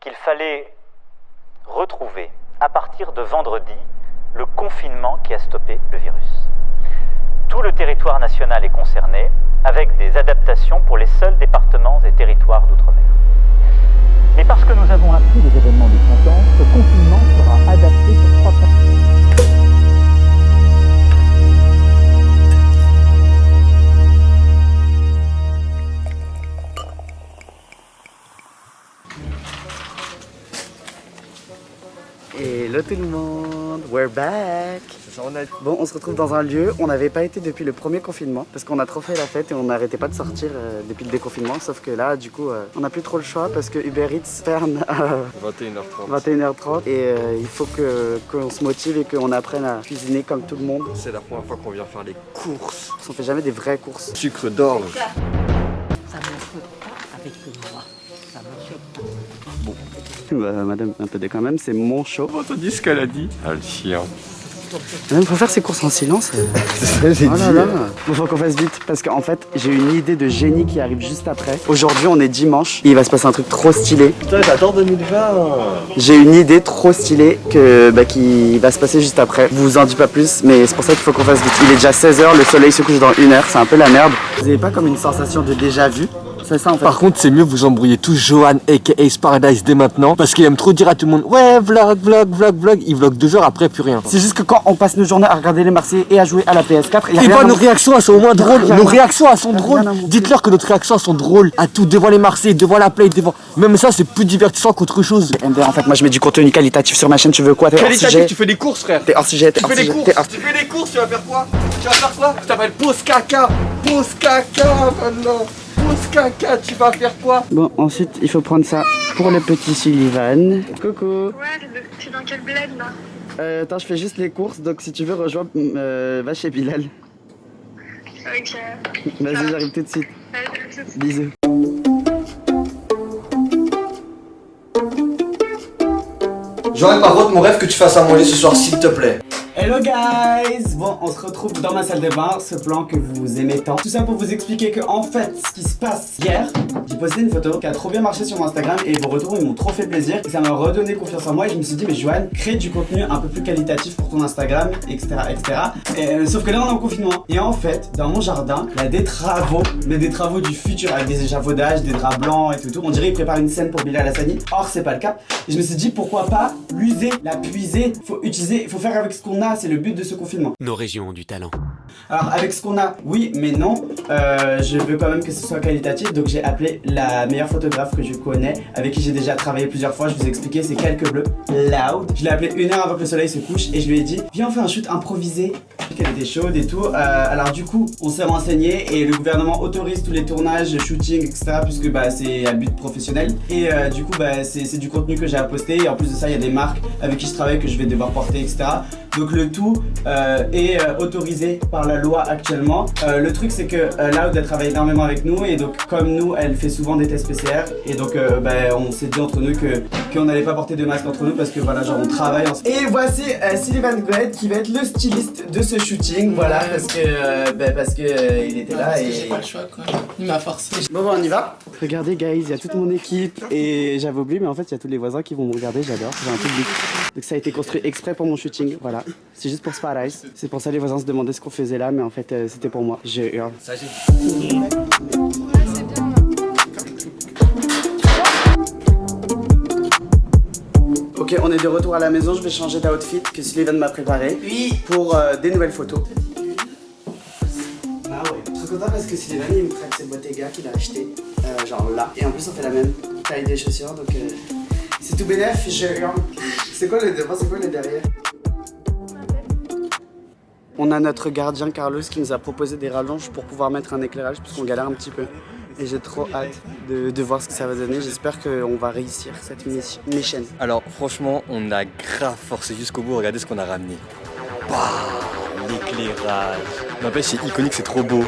qu'il fallait retrouver, à partir de vendredi, le confinement qui a stoppé le virus. Tout le territoire national est concerné, avec des adaptations pour les seuls départements et territoires d'outre-mer. Mais parce que nous avons appris des événements du printemps, ce confinement sera adapté sur 3 points. Hello tout le monde, we're back. Bon, on se retrouve dans un lieu, on n'avait pas été depuis le premier confinement parce qu'on a trop fait la fête et on n'arrêtait pas de sortir depuis le déconfinement, sauf que là du coup on n'a plus trop le choix parce que Uber Eats ferme à 21h30 et il faut qu'on se motive et qu'on apprenne à cuisiner comme tout le monde. C'est la première fois qu'on vient faire les courses. On fait jamais des vraies courses. Sucre d'orge. Ça ne peut pas avec moi. Ça ne peut pas. Bon. Bah, madame, un peu de quand même, c'est mon show. T'as dit ce qu'elle a dit? Ah le chien. Même faut faire ses courses en silence. J'ai oh là là. Bon, faut qu'on fasse vite parce qu'en fait j'ai une idée de génie qui arrive juste après. Aujourd'hui on est dimanche et il va se passer un truc trop stylé. Putain, j'adore 2020. J'ai une idée trop stylée qui va se passer juste après. Je vous en dis pas plus mais c'est pour ça qu'il faut qu'on fasse vite. Il est déjà 16h, le soleil se couche dans 1 heure, c'est un peu la merde. Vous avez pas comme une sensation de déjà vu? C'est ça en fait. Par contre, c'est mieux vous embrouiller tous Johan aka Ace Paradise dès maintenant parce qu'il aime trop dire à tout le monde ouais vlog. Il vlog 2 heures après plus rien. C'est juste que quand on passe nos journées à regarder les Marseillais et à jouer à la PS4, et pas nos réactions elles sont au moins drôles. Nos réactions elles sont drôles. Dites-leur que notre réactions sont drôles à tout devant les Marseillais, devant la play, devant. Même ça c'est plus divertissant qu'autre chose. MD, en fait moi je mets du contenu qualitatif sur ma chaîne, tu veux quoi? T'es hors sujet. Tu fais des courses frère. T'es hors sujet, t'es hors sujet. Tu fais des courses, tu vas faire quoi? Tu t'appelles pause caca maintenant. Pause caca, tu vas faire quoi? Bon, ensuite, il faut prendre ça pour le petit Sullivan. Coucou. Ouais, t'es dans quel bled là? Attends, je fais juste les courses, donc si tu veux rejoindre, va chez Bilal. Ok. Vas-y, j'arrive tout de suite. Bisous. Johan, par contre, mon rêve que tu fasses à manger ce soir, s'il te plaît. Hello guys! Bon, on se retrouve dans ma salle de bain, ce plan que vous aimez tant. Tout ça pour vous expliquer que en fait, ce qui se passe hier, j'ai posté une photo qui a trop bien marché sur mon Instagram et vos retours ils m'ont trop fait plaisir et ça m'a redonné confiance en moi et je me suis dit mais Johan, crée du contenu un peu plus qualitatif pour ton Instagram, etc. Sauf que là on est en confinement et en fait, dans mon jardin, il y a des travaux, mais des travaux du futur avec des échafaudages, des draps blancs et tout. On dirait qu'il prépare une scène pour Bilal Hassani. Or c'est pas le cas. Et je me suis dit pourquoi pas l'user, la puiser, faut faire avec ce qu'on a. C'est le but de ce confinement. Nos régions ont du talent. Alors avec ce qu'on a, oui mais non, je veux quand même que ce soit qualitatif, donc j'ai appelé la meilleure photographe que je connais, avec qui j'ai déjà travaillé plusieurs fois, je vous ai expliqué, c'est Quelques Bleus, Loud. Je l'ai appelé 1 heure avant que le soleil se couche et je lui ai dit viens on fait un shoot improvisé, qu'elle était chaude et tout. Alors du coup on s'est renseigné et le gouvernement autorise tous les tournages, shooting, etc. puisque bah, c'est à but professionnel et du coup bah, c'est du contenu que j'ai à poster et en plus de ça il y a des marques avec qui je travaille que je vais devoir porter, etc. Donc le tout est autorisé par la loi actuellement. Le truc c'est que Loud elle travaille énormément avec nous et donc comme nous elle fait souvent des tests PCR et donc on s'est dit entre nous qu'on n'allait pas porter de masque entre nous parce que voilà genre on travaille ensemble. Et voici Sullivan Goet qui va être le styliste de ce shooting, voilà parce que il était là et... J'ai pas le choix quoi, il m'a forcé. Bon on y va. Regardez guys, il y a toute mon équipe et j'avais oublié mais en fait il y a tous les voisins qui vont me regarder, j'adore, j'ai un public. Donc ça a été construit exprès pour mon shooting, voilà. C'est juste pour Paradise. C'est pour ça les voisins se demandaient ce qu'on faisait là mais en fait c'était pour moi. Je hurle. Ça j'ai... Ok, on est de retour à la maison, je vais changer d'outfit que Sullivan m'a préparé. Oui. Pour des nouvelles photos. Ah ouais, je suis trop content parce que Sullivan il me traque ses Bottega qu'il a acheté, genre là. Et en plus on fait la même taille des chaussures donc c'est tout bénef, je hurle. C'est quoi le devant, c'est quoi le derrière? On a notre gardien Carlos qui nous a proposé des rallonges pour pouvoir mettre un éclairage puisqu'on galère un petit peu. Et j'ai trop hâte de voir ce que ça va donner. J'espère qu'on va réussir cette mission. Alors franchement, on a grave forcé jusqu'au bout. Regardez ce qu'on a ramené. Bah, l'éclairage. N'empêche, c'est iconique, c'est trop beau.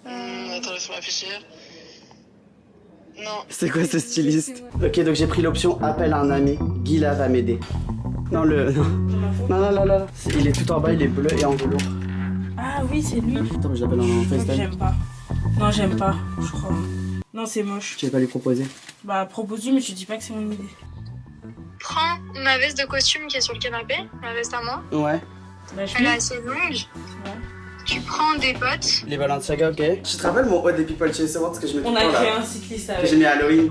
Attends, laisse-moi afficher. Non. C'est quoi ce styliste? Ok, donc j'ai pris l'option appel à un ami. Guilla va m'aider. Non, non. Il est tout en bas, il est bleu et en velours. Ah oui, c'est lui. Attends, mais je l'appelle en FaceTime. J'aime pas. Non, j'aime pas, je crois. Non, c'est moche. Tu vas pas lui proposer? Bah, propose-lui, mais je dis pas que c'est mon idée. Prends ma veste de costume qui est sur le canapé, ma veste à moi. Ouais. Bah, je Elle est assez longue. Tu prends des potes. Les Balenciaga, ok. Je te rappelle mon haut des People Chaser Awards que je mets tout On le a temps créé là, un cycliste que avec. j'ai mis à Halloween.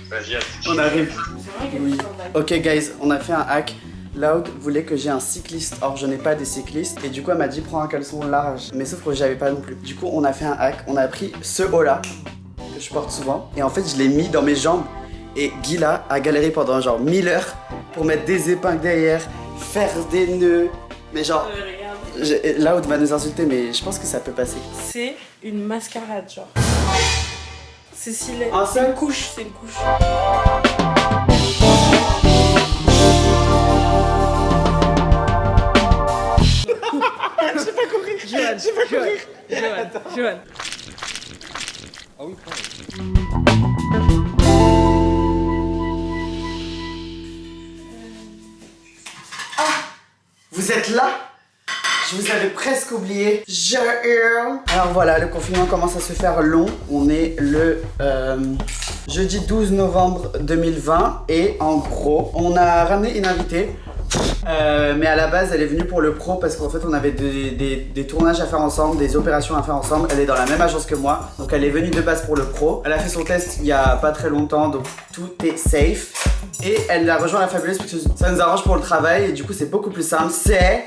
Vas-y, On arrive. C'est vrai qu'elle Oui. est sur le bac. Ok guys, on a fait un hack. Loud voulait que j'ai un cycliste, or je n'ai pas des cyclistes et du coup elle m'a dit prends un caleçon large, mais sauf que j'avais pas non plus. Du coup on a fait un hack, on a pris ce haut là que je porte souvent et en fait je l'ai mis dans mes jambes et Gila a galéré pendant genre 1000 heures pour mettre des épingles derrière, faire des nœuds, mais genre Regarde. Loud va nous insulter mais je pense que ça peut passer. C'est une mascarade, genre. C'est stylé. Un C'est seul une couche, c'est une couche. Johan. Ah oui, Vous êtes là? Je vous avais presque oublié. Alors voilà, le confinement commence à se faire long. On est le jeudi 12 novembre 2020 et en gros, on a ramené une invitée. Mais à la base, elle est venue pour le pro parce qu'en fait, on avait des tournages à faire ensemble, des opérations à faire ensemble. Elle est dans la même agence que moi, donc elle est venue de base pour le pro. Elle a fait son test il y a pas très longtemps, donc tout est safe. Et elle a rejoint la Fabuleuse parce que ça nous arrange pour le travail et du coup, c'est beaucoup plus simple. C'est...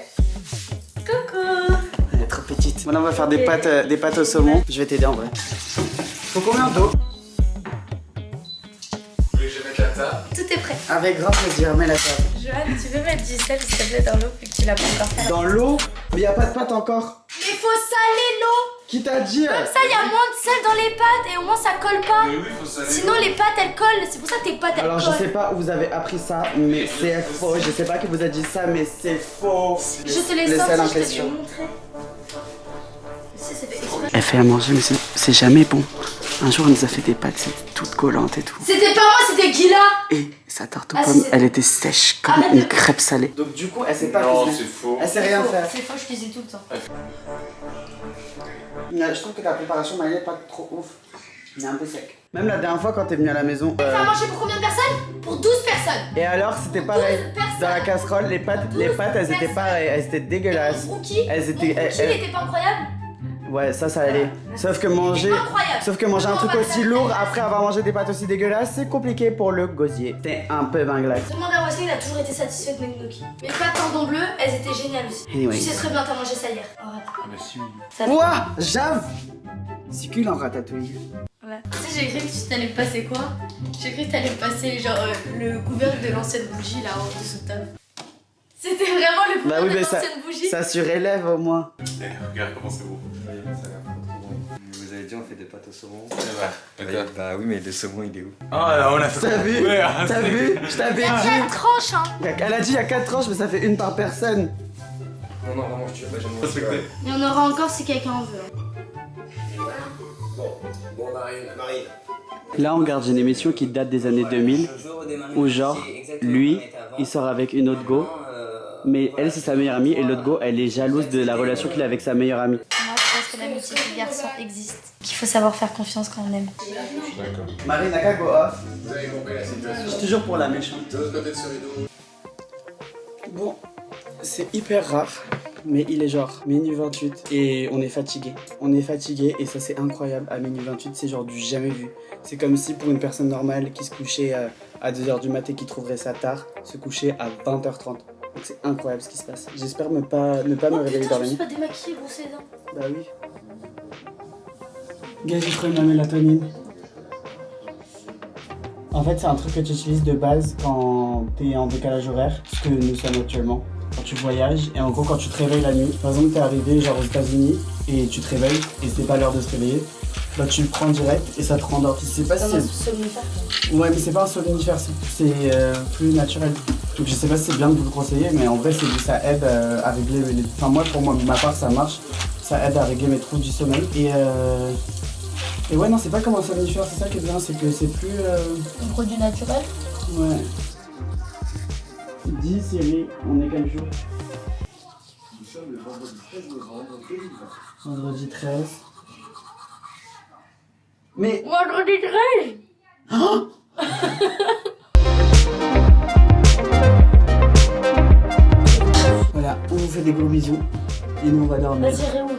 Coucou. Elle est trop petite. Maintenant, on va faire des pâtes au saumon. Je vais t'aider en vrai. Faut combien d'eau? Vous voulez que je mette la table? Tout est prêt. Avec grand plaisir, mets la table. Johan, tu peux mettre du sel s'il te plaît dans l'eau vu que tu l'as pas encore fait. Dans l'eau? Mais y a pas de pâte encore. Mais faut saler l'eau. Qui t'a dit? Comme ça, il y a moins de sel dans les pâtes et au moins ça colle pas. Mais oui, faut saler. Sinon, les pâtes elles collent. C'est pour ça que tes pâtes elles Alors je collent. sais pas où vous avez appris ça, mais c'est faux. Je sais pas qui vous a dit ça, mais c'est faux. Je te les Le sors, sel en je te les question. montrer. Si, c'est fait exprès. Elle fait à manger, mais c'est jamais bon. Un jour, elle nous a fait des pâtes, c'est toutes collantes et tout. C'était pas moi, c'était Gila. Et sa tarte aux Ah, pommes, c'est- elle était sèche comme Arrête une de- crêpe salée. Donc du coup, elle sait pas Non, cuisiner. c'est faux. Elle sait rien C'est faux, faire. C'est faux, je cuisine tout le temps. Je trouve que ta préparation, Maëlle, est pas trop ouf. Elle est un peu sec. Même la dernière fois, quand t'es venue à la maison. Faire manger pour combien de personnes? Pour 12 personnes. Et alors, c'était pareil. 12 personnes. Dans la casserole, les pâtes, elles étaient personnes. pareilles. Elles étaient dégueulasses. Rookie. Elles étaient. Rookie, il était pas incroyable. Ouais, ça allait. Sauf que manger. Incroyable. Sauf que manger un Non, truc on va aussi faire lourd ça. après avoir mangé des pâtes aussi dégueulasses, c'est compliqué pour le gosier. T'es un peu binglac. Demande à Wesley, il a toujours été satisfait de mes gnocchis. Mes pâtes cordon bleu, elles étaient géniales aussi. Anyway. Tu sais très bien, t'as mangé ça hier. Arrête. Ah bah si, oui. Ça Ouah, Jave Succule en ratatouille. Voilà. Tu sais, j'ai cru que tu t'allais me passer quoi? J'ai cru que t'allais me passer genre le couvercle de l'ancienne bougie là en dessous de table. C'était vraiment le couvercle Bah oui, de mais ça, l'ancienne bougie. ça surélève au moins. Eh, regarde comment c'est beau. Vous avez dit on fait des pâtes au saumon. C'est vrai. D'accord. Bah oui, mais le saumon il est où? Ah là, on a fait. T'as vu? Ouais, T'as vu? Je t'avais Il y a dit. 4 tranches hein. Elle a dit il y a 4 tranches, mais ça fait une par personne. Non, non, vraiment, je te jure, Respecté. Il y en aura encore si quelqu'un en veut. Bon, Marine. Là, on regarde une émission qui date des années 2000, où genre, lui, il sort avec une autre go, mais elle, c'est sa meilleure amie, et l'autre go, elle est jalouse de la relation qu'il a avec sa meilleure amie. Moi, je pense que l'amitié des garçons existe. Qu'il faut savoir faire confiance quand on aime. D'accord. Marie n'a qu'à go off. Vous avez compris la situation. Je suis toujours pour la méchante. De l'autre côté de ce rideau. Bon, c'est hyper rare, mais il est genre minuit 28 et on est fatigué. On est fatigué et ça c'est incroyable. À minuit 28, c'est genre du jamais vu. C'est comme si pour une personne normale qui se couchait à 2h du matin et qui trouverait ça tard, se coucher à 20h30. Donc c'est incroyable ce qui se passe. J'espère ne pas me réveiller Putain, dans je la me suis nuit. pas démaquillée, brossée les dents. Bah oui. Gars, j'ai trouvé ma mélatonine. En fait, c'est un truc que tu utilises de base quand t'es en décalage horaire, ce que nous sommes actuellement. Quand tu voyages, et en gros, quand tu te réveilles la nuit, par exemple, t'es arrivé genre aux États-Unis et tu te réveilles et c'est pas l'heure de se réveiller, bah tu le prends direct et ça te rendort. Je sais pas si c'est. Somnifère. Ouais, mais c'est pas un somnifère, c'est plus naturel. Donc je sais pas si c'est bien de vous le conseiller, mais en vrai, ça aide à régler les. Enfin, moi, pour moi, de ma part, ça marche. Ça aide à régler mes troubles du sommeil. Et ouais, non, c'est pas comme un somnifère, c'est ça qui est bien, c'est que c'est plus. Un produit naturel. Ouais. Dis Siri, on est quel jour? Nous sommes le vendredi 13 novembre 2020. Vendredi 13. Mais... Vendredi 13. Oh voilà, on vous fait des gros bisous. Et nous on va dormir. Vas-y, réouvre.